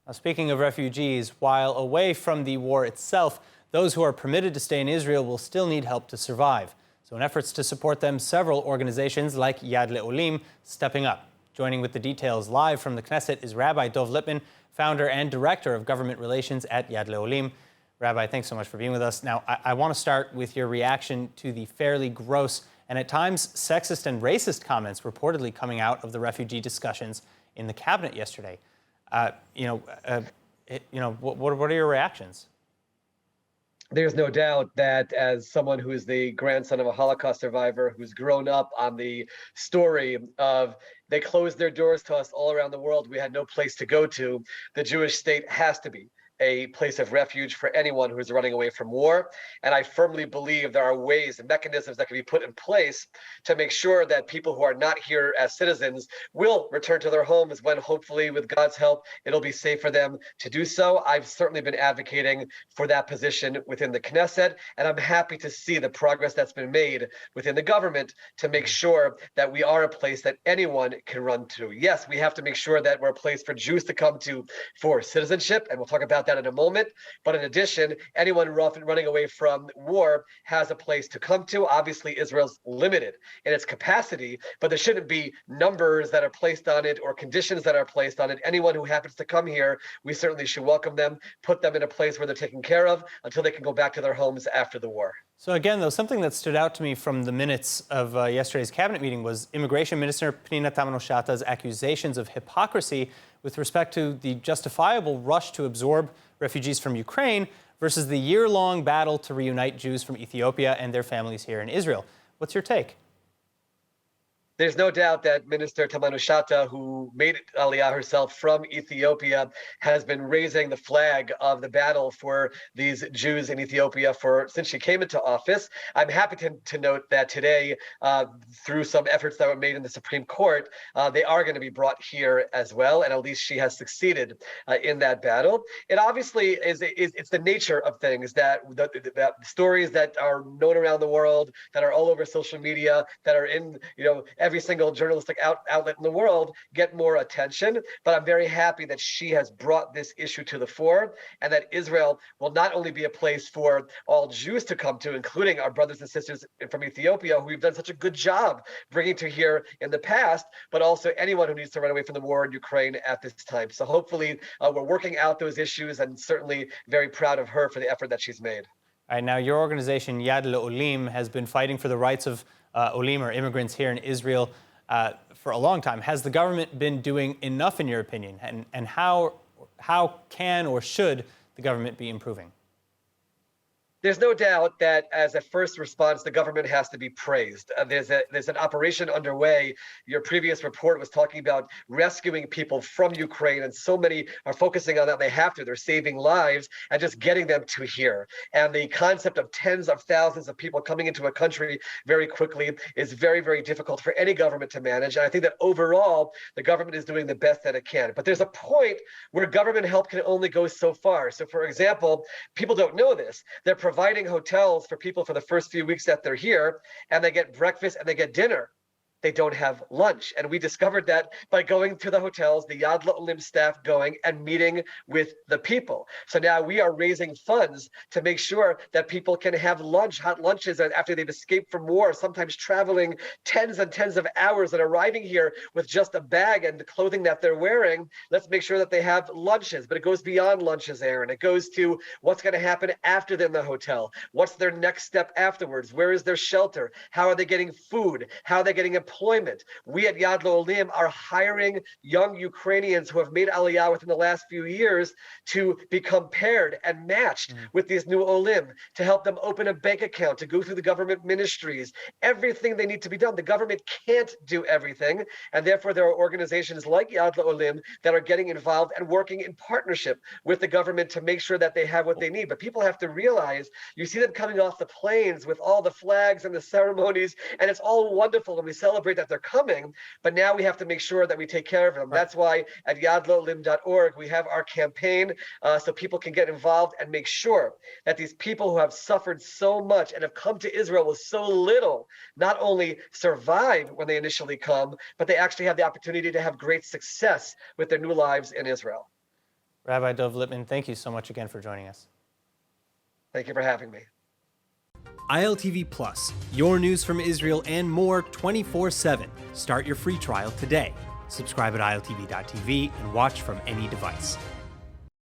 Now, speaking of refugees, while away from the war itself, those who are permitted to stay in Israel will still need help to survive. So in efforts to support them, several organizations like Yad L'olim stepping up. Joining with the details live from the Knesset is Rabbi Dov Lipman, founder and director of government relations at Yad L'olim. Rabbi, thanks so much for being with us. Now, I want to start with your reaction to the fairly gross and at times sexist and racist comments reportedly coming out of the refugee discussions in the cabinet yesterday. What are your reactions? There's no doubt that as someone who is the grandson of a Holocaust survivor who's grown up on the story of they closed their doors to us all around the world, we had no place to go to, the Jewish state has to be a place of refuge for anyone who is running away from war. And I firmly believe there are ways and mechanisms that can be put in place to make sure that people who are not here as citizens will return to their homes when hopefully with God's help, it'll be safe for them to do so. I've certainly been advocating for that position within the Knesset, and I'm happy to see the progress that's been made within the government to make sure that we are a place that anyone can run to. Yes, we have to make sure that we're a place for Jews to come to for citizenship, and we'll talk about that in a moment. But in addition, anyone running away from war has a place to come to. Obviously, Israel's limited in its capacity, but there shouldn't be numbers that are placed on it or conditions that are placed on it. Anyone who happens to come here, we certainly should welcome them, put them in a place where they're taken care of until they can go back to their homes after the war. So again, though, something that stood out to me from the minutes of yesterday's cabinet meeting was Immigration Minister Pnina Tamano-Shata's accusations of hypocrisy with respect to the justifiable rush to absorb refugees from Ukraine versus the year-long battle to reunite Jews from Ethiopia and their families here in Israel. What's your take? There's no doubt that Minister Tamano-Shata, who made Aliyah herself from Ethiopia, has been raising the flag of the battle for these Jews in Ethiopia since she came into office. I'm happy to note that today, through some efforts that were made in the Supreme Court, they are going to be brought here as well, and at least she has succeeded in that battle. It obviously it's the nature of things that the stories that are known around the world, that are all over social media, that are in every single journalistic outlet in the world get more attention. But I'm very happy that she has brought this issue to the fore, and that Israel will not only be a place for all Jews to come to, including our brothers and sisters from Ethiopia, who we've done such a good job bringing to here in the past, but also anyone who needs to run away from the war in Ukraine at this time. So hopefully we're working out those issues, and certainly very proud of her for the effort that she's made. All right, now your organization, Yad L'olim, has been fighting for the rights of Olim, or immigrants here in Israel, for a long time. Has the government been doing enough, in your opinion? And how can or should the government be improving? There's no doubt that as a first response, the government has to be praised. There's an operation underway. Your previous report was talking about rescuing people from Ukraine, and so many are focusing on that. They have to. They're saving lives and just getting them to here. And the concept of tens of thousands of people coming into a country very quickly is very, very difficult for any government to manage. And I think that overall, the government is doing the best that it can. But there's a point where government help can only go so far. So, for example, people don't know this. They're providing hotels for people for the first few weeks that they're here, and they get breakfast and they get dinner. They don't have lunch. And we discovered that by going to the hotels, the Yad L'olim staff going and meeting with the people. So now we are raising funds to make sure that people can have lunch, hot lunches, after they've escaped from war, sometimes traveling tens and tens of hours and arriving here with just a bag and the clothing that they're wearing. Let's make sure that they have lunches, but it goes beyond lunches, Aaron. It goes to what's going to happen after they're in the hotel. What's their next step afterwards? Where is their shelter? How are they getting food? How are they getting employment? We at Yad L'olim are hiring young Ukrainians who have made Aliyah within the last few years to become paired and matched with these new Olim, to help them open a bank account, to go through the government ministries, everything they need to be done. The government can't do everything, and therefore there are organizations like Yad L'olim that are getting involved and working in partnership with the government to make sure that they have what they need. But people have to realize, you see them coming off the planes with all the flags and the ceremonies, and it's all wonderful, and we celebrate that they're coming, but now we have to make sure that we take care of them. Right. That's why at yadlolim.org we have our campaign so people can get involved and make sure that these people who have suffered so much and have come to Israel with so little not only survive when they initially come, but they actually have the opportunity to have great success with their new lives in Israel. Rabbi Dov Lipman, thank you so much again for joining us. Thank you for having me. ILTV Plus, your news from Israel and more 24/7. Start your free trial today. Subscribe at iltv.tv and watch from any device.